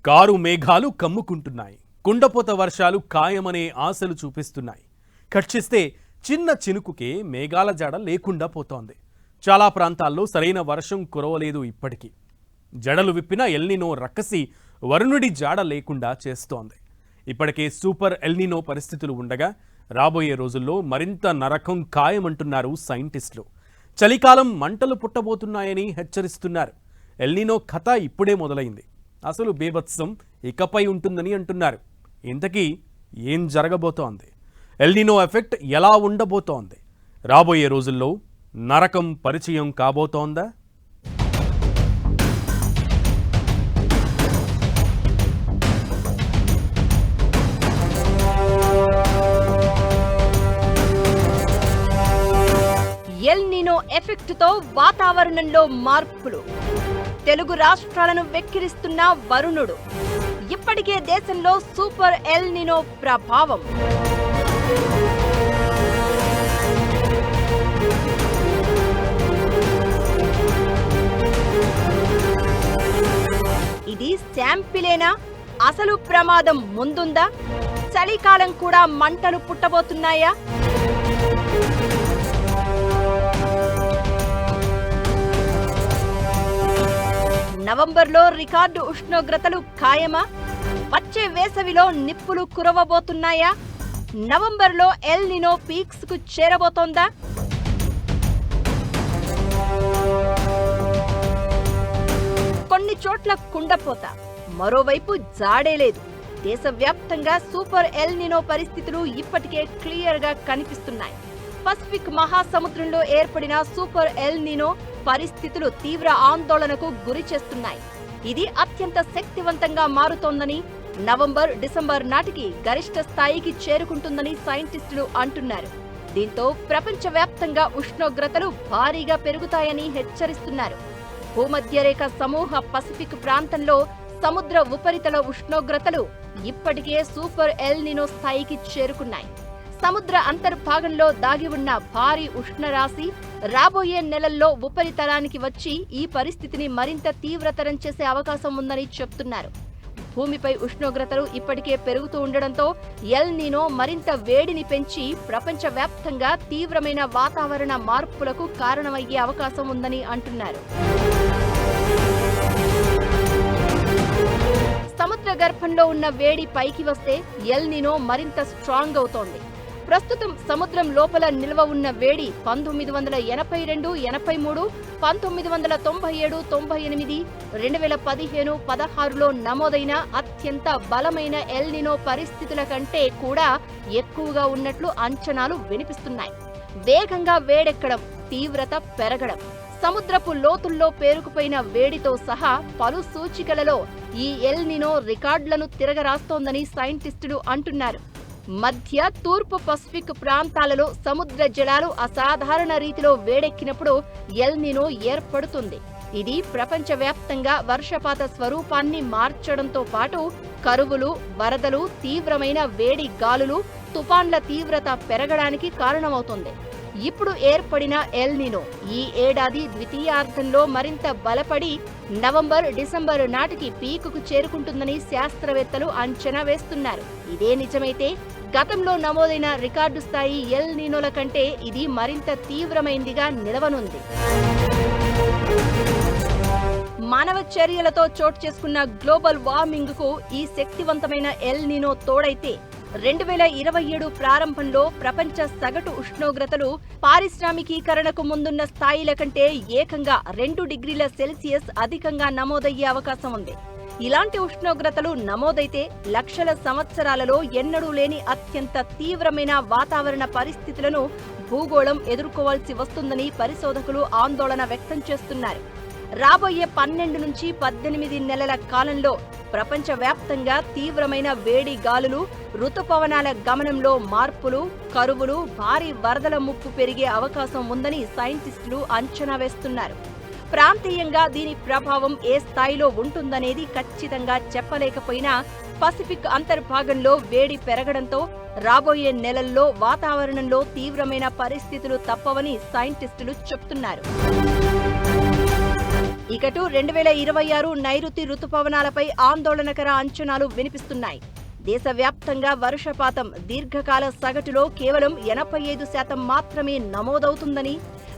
Car మేఘాలు కమ్ముకుంటున్నాయి. కుండపోత వర్షాలు ఖాయమనే ఆశలు చూపిస్తున్నాయి. కట్ చేస్తే చిన్న చినుకుకే మేఘాల జాడ లేకుండా పోతోంది. చాలా ప్రాంతాల్లో సరైన వర్షం కురవలేదు. ఇప్పటికీ జడలు విప్పిన ఎల్నినో రక్కసి వరుణుడి జాడ లేకుండా చేస్తోంది. ఇప్పటికే సూపర్ ఎల్నినో పరిస్థితులు ఉండగా రాబోయే రోజుల్లో మరింత నరకం ఖాయమంటున్నారు సైంటిస్టులు. చలికాలం మంటలు పుట్టబోతున్నాయని హెచ్చరిస్తున్నారు. ఎల్నినో కథ ఇప్పుడే మొదలైంది. అసలు బీభత్సం ఇకపై ఉంటుందని అంటున్నారు. ఇంతకీ ఏం జరగబోతోంది? ఎల్నినో ఎఫెక్ట్ ఎలా ఉండబోతోంది? రాబోయే రోజుల్లో నరకం పరిచయం కాబోతోందా? ఎల్నినో ఎఫెక్ట్ తో వాతావరణంలో మార్పులు. తెలుగు రాష్ట్రాలను వెక్కిరిస్తున్న వరుణుడు. ఇప్పటికే దేశంలో సూపర్ ఎల్నినో ప్రభావం. ఇది శాంపిలేనా? అసలు ప్రమాదం ముందుందా? చలికాలం కూడా మంటలు పుట్టబోతున్నాయా? నవంబర్లో రికార్డు ఉష్ణోగ్రతలు ఖాయమా? వచ్చే వేసవిలో నిప్పులు కురవబోతున్నాయా? నవంబర్లో ఎల్నినో పీక్స్ కు చేరబోతోందా? కొన్ని చోట్ల కుండపోత, మరోవైపు జాడే లేదు. దేశవ్యాప్తంగా సూపర్ ఎల్నినో పరిస్థితులు ఇప్పటికే క్లియర్ గా కనిపిస్తున్నాయి. పసిఫిక్ మహాసముద్రంలో ఏర్పడిన సూపర్ ఎల్నినో పరిస్థితులు తీవ్ర ఆందోళనకు గురి చేస్తున్నాయి. ఇది అత్యంత శక్తివంతంగా మారుతోందని, నవంబర్, డిసెంబర్ నాటికి గరిష్ట స్థాయికి చేరుకుంటుందని సైంటిస్టులు అంటున్నారు. దీంతో ప్రపంచవ్యాప్తంగా ఉష్ణోగ్రతలు భారీగా పెరుగుతాయని హెచ్చరిస్తున్నారు. భూమధ్యరేఖ సమూహ పసిఫిక్ ప్రాంతంలో సముద్ర ఉపరితల ఉష్ణోగ్రతలు ఇప్పటికే సూపర్ ఎల్నినో స్థాయికి చేరుకున్నాయి. సముద్ర అంతర్భాగంలో దాగి ఉన్న భారీ ఉష్ణరాశి రాబోయే నెలల్లో ఉపరితలానికి వచ్చి ఈ పరిస్థితిని మరింత తీవ్రతరం చేసే అవకాశం ఉందని చెప్తున్నారు. భూమిపై ఉష్ణోగ్రతలు ఇప్పటికే పెరుగుతూ ఉండడంతో ఎల్నినో మరింత వేడిని పెంచి ప్రపంచవ్యాప్తంగా తీవ్రమైన వాతావరణ మార్పులకు కారణమయ్యే అవకాశం ఉందని అంటున్నారు. సముద్ర గర్భంలో ఉన్న వేడి పైకి వస్తే ఎల్నినో మరింత స్ట్రాంగ్ అవుతోంది. ప్రస్తుతం సముద్రం లోపల నిల్వ ఉన్న వేడి 1982, 83, 1997, 98, 2015, 16లో నమోదైన అత్యంత బలమైన ఎల్నినో పరిస్థితుల కంటే కూడా ఎక్కువగా ఉన్నట్లు అంచనాలు వినిపిస్తున్నాయి. వేగంగా వేడెక్కడం, తీవ్రత పెరగడం, సముద్రపు లోతుల్లో పేరుకుపోయిన వేడితో సహా పలు సూచికలలో ఈ ఎల్నినో రికార్డులను తిరగరాస్తోందని సైంటిస్టులు అంటున్నారు. మధ్య, తూర్పు పసిఫిక్ ప్రాంతాలలో సముద్ర జలాలు అసాధారణ రీతిలో వేడెక్కినప్పుడు ఎల్నినో ఏర్పడుతుంది. ఇది ప్రపంచవ్యాప్తంగా వర్షపాత స్వరూపాన్ని మార్చడంతో పాటు కరువులు, వరదలు, తీవ్రమైన వేడి గాలులు, తుఫాన్ల తీవ్రత పెరగడానికి కారణమవుతుంది. ఇప్పుడు ఏర్పడిన ఎల్నినో ఈ ఏడాది ద్వితీయార్థంలో మరింత బలపడి నవంబర్, డిసెంబర్ నాటికి పీకుకు చేరుకుంటుందని శాస్త్రవేత్తలు అంచనా వేస్తున్నారు. ఇదే నిజమైతే గతంలో నమోదైన రికార్డు స్థాయి ఎల్నినోల కంటే ఇది మరింత తీవ్రమైందిగా నిలవనుంది. మానవ చర్యలతో చోటు చేసుకున్న గ్లోబల్ వార్మింగ్ కు ఈ శక్తివంతమైన ఎల్నినో తోడైతే 2027 ప్రారంభంలో ప్రపంచ సగటు ఉష్ణోగ్రతలు పారిశ్రామికీకరణకు ముందున్న స్థాయిల కంటే ఏకంగా 2 డిగ్రీల సెల్సియస్ అధికంగా నమోదయ్యే అవకాశం ఉంది. ఇలాంటి ఉష్ణోగ్రతలు నమోదైతే లక్షల సంవత్సరాలలో ఎన్నడూ లేని అత్యంత తీవ్రమైన వాతావరణ పరిస్థితులను భూగోళం ఎదుర్కోవాల్సి వస్తుందని పరిశోధకులు ఆందోళన వ్యక్తం చేస్తున్నారు. రాబోయే 12 నుంచి 18 నెలల కాలంలో ప్రపంచవ్యాప్తంగా తీవ్రమైన వేడి గాలులు, రుతుపవనాల గమనంలో మార్పులు, కరువులు, భారీ వరదల ముప్పు పెరిగే అవకాశం ఉందని సైంటిస్టులు అంచనా వేస్తున్నారు. ప్రాంతీయంగా దీని ప్రభావం ఏ స్థాయిలో ఉంటుందనేది ఖచ్చితంగా చెప్పలేకపోయినా పసిఫిక్ అంతర్భాగంలో వేడి పెరగడంతో రాబోయే నెలల్లో వాతావరణంలో తీవ్రమైన పరిస్థితులు తప్పవని సైంటిస్టులు చెప్తున్నారు. ఇకటు 2026 నైరుతి రుతుపవనాలపై ఆందోళనకర అంచనాలు వినిపిస్తున్నాయి. దేశవ్యాప్తంగా వర్షపాతం దీర్ఘకాల సగటులో కేవలం 85% మాత్రమే నమోదవుతుందని,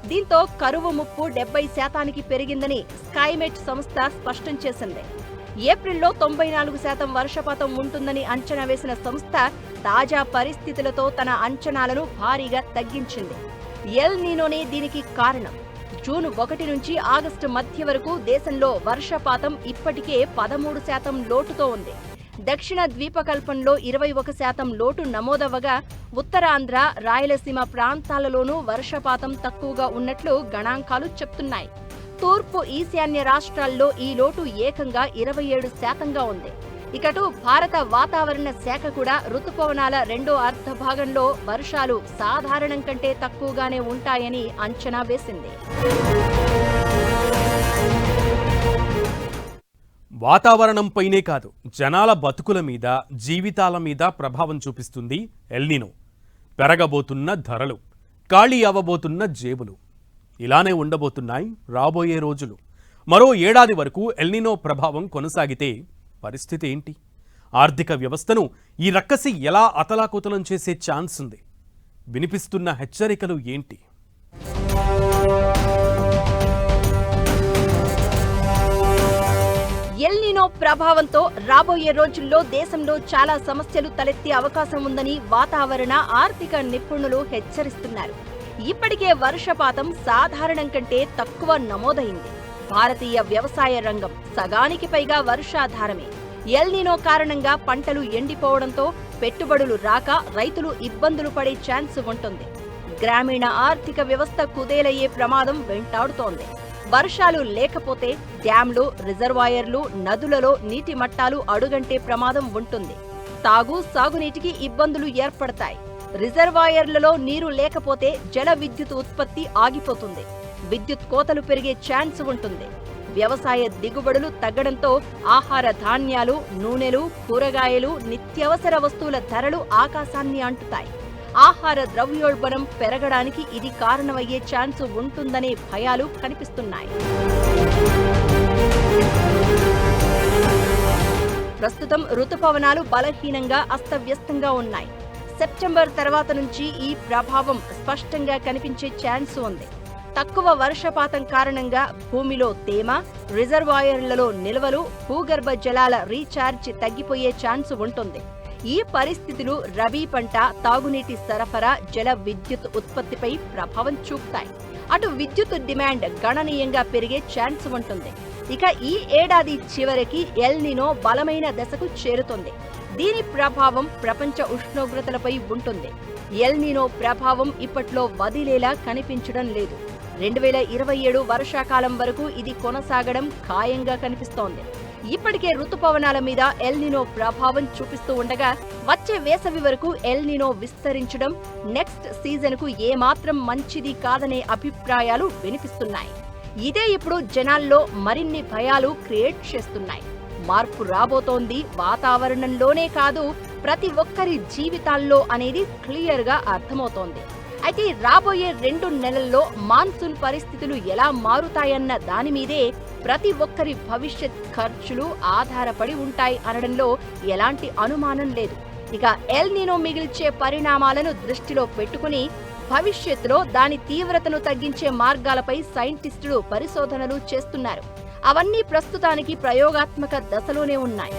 దీంతో కరువు ముప్పు 70% పెరిగిందని స్కైమెట్ సంస్థ స్పష్టం చేసింది. ఏప్రిల్లో 94% వర్షపాతం ఉంటుందని అంచనా వేసిన సంస్థ తాజా పరిస్థితులతో తన అంచనాలను భారీగా తగ్గించింది. ఎల్ నీనోనే దీనికి కారణం. జూన్ 1 నుంచి ఆగస్టు మధ్య వరకు దేశంలో వర్షపాతం ఇప్పటికే 13% లోటుతో ఉంది. దక్షిణ ద్వీపకల్పంలో 21% లోటు నమోదవగా ఉత్తరాంధ్ర, రాయలసీమ ప్రాంతాలలోనూ వర్షపాతం తక్కువగా ఉన్నట్లు గణాంకాలు చెప్తున్నాయి. తూర్పు ఈశాన్య రాష్ట్రాల్లో ఈ లోటు ఏకంగా 27%గా ఉంది. ఇకటు భారత వాతావరణ శాఖ కూడా రుతుపవనాల రెండో అర్ధభాగంలో వర్షాలు సాధారణం కంటే తక్కువగానే ఉంటాయని అంచనా వేసింది. వాతావరణంపైనే కాదు, జనాల బతుకుల మీద, జీవితాల మీద ప్రభావం చూపిస్తుంది ఎల్ నీనో. పెరగబోతున్న ధరలు, ఖాళీ అవ్వబోతున్న జేబులు, ఇలానే ఉండబోతున్నాయి రాబోయే రోజులు. మరో ఏడాది వరకు ఎల్ నీనో ప్రభావం కొనసాగితే పరిస్థితి ఏంటి? ఆర్థిక వ్యవస్థను ఈ రక్కసి ఎలా అతలాకుతలం చేసే ఛాన్స్ ఉంది? వినిపిస్తున్న హెచ్చరికలు ఏంటి? ఎల్ నీనో ప్రభావంతో రాబోయే రోజుల్లో దేశంలో చాలా సమస్యలు తలెత్తే అవకాశం ఉందని వాతావరణ, ఆర్థిక నిపుణులు హెచ్చరిస్తున్నారు. ఇప్పటికే వర్షపాతం సాధారణం కంటే తక్కువ నమోదైంది. భారతీయ వ్యవసాయ రంగం సగానికి పైగా వర్షాధారమే. ఎల్ నీనో కారణంగా పంటలు ఎండిపోవడంతో పెట్టుబడులు రాక రైతులు ఇబ్బందులు పడే ఛాన్స్ ఉంటుంది. గ్రామీణ ఆర్థిక వ్యవస్థ కుదేలయ్యే ప్రమాదం వెంటాడుతోంది. వర్షాలు లేకపోతే డ్యాంలు, రిజర్వాయర్లు, నదులలో నీటి మట్టాలు అడుగంటే ప్రమాదం ఉంటుంది. తాగు, సాగునీటికి ఇబ్బందులు ఏర్పడతాయి. రిజర్వాయర్లలో నీరు లేకపోతే జల విద్యుత్ ఉత్పత్తి ఆగిపోతుంది. విద్యుత్ కోతలు పెరిగే ఛాన్స్ ఉంటుంది. వ్యవసాయ దిగుబడులు తగ్గడంతో ఆహార ధాన్యాలు, నూనెలు, కూరగాయలు, నిత్యావసర వస్తువుల ధరలు ఆకాశాన్ని అంటుతాయి. ఆహార ద్రవ్యోల్బణం పెరగడానికి ఇది కారణమయ్యే ఛాన్స్ ఉంటుందనే భయాలు కనిపిస్తున్నాయి. ప్రస్తుతం రుతుపవనాలు బలహీనంగా, అస్తవ్యస్తంగా ఉన్నాయి. సెప్టెంబర్ తర్వాత నుంచి ఈ ప్రభావం స్పష్టంగా కనిపించే ఛాన్స్ ఉంది. తక్కువ వర్షపాతం కారణంగా భూమిలో తేమ, రిజర్వాయర్లలో నిల్వలు, భూగర్భ జలాల రీఛార్జ్ తగ్గిపోయే ఛాన్స్ ఉంటుంది. ఈ పరిస్థితులు రబీ పంట, తాగునీటి సరఫరా, జల విద్యుత్ ఉత్పత్తిపై ప్రభావం చూపుతాయి. అటు విద్యుత్ డిమాండ్ గణనీయంగా పెరిగే ఛాన్స్ ఉంటుంది. ఇక ఈ ఏడాది చివరికి ఎల్ నీనో బలమైన దశకు చేరుతుంది. దీని ప్రభావం ప్రపంచ ఉష్ణోగ్రతలపై ఉంటుంది. ఎల్ నీనో ప్రభావం ఇప్పట్లో వదిలేలా కనిపించడం లేదు. 2027 వర్షాకాలం వరకు ఇది కొనసాగడం ఖాయంగా కనిపిస్తోంది. ఇప్పటికే రుతుపవనాల మీద ఎల్ నీనో ప్రభావం చూపిస్తూ ఉండగా వచ్చే వేసవి వరకు ఎల్ నీనో విస్తరించడం నెక్స్ట్ సీజన్కు ఏమాత్రం మంచిది కాదనే అభిప్రాయాలు వినిపిస్తున్నాయి. ఇదే ఇప్పుడు జనాల్లో మరిన్ని భయాలు క్రియేట్ చేస్తున్నాయి. మార్పు రాబోతోంది వాతావరణంలోనే కాదు, ప్రతి ఒక్కరి జీవితాల్లో అనేది క్లియర్గా అర్థమవుతోంది. అయితే రాబోయే 2 నెలల్లో మాన్సూన్ పరిస్థితులు ఎలా మారుతాయన్న దానిమీదే ప్రతి ఒక్కరి భవిష్యత్ ఖర్చులు ఆధారపడి ఉంటాయి అనడంలో ఎలాంటి అనుమానం లేదు. ఇక ఎల్ నీనో మిగిల్చే పరిణామాలను దృష్టిలో పెట్టుకుని భవిష్యత్తులో దాని తీవ్రతను తగ్గించే మార్గాలపై సైంటిస్టులు పరిశోధనలు చేస్తున్నారు. అవన్నీ ప్రస్తుతానికి ప్రయోగాత్మక దశలోనే ఉన్నాయి.